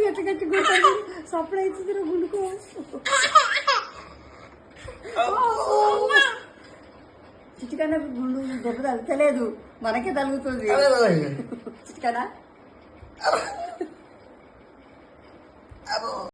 ఎట్లా గట్టి గుంటాను సప్పుడు అవుతుంది గుండుకో చిటికన్నా గుండు దెబ్బ తగలలేదు మనకే తగులుతుంది చిటికనా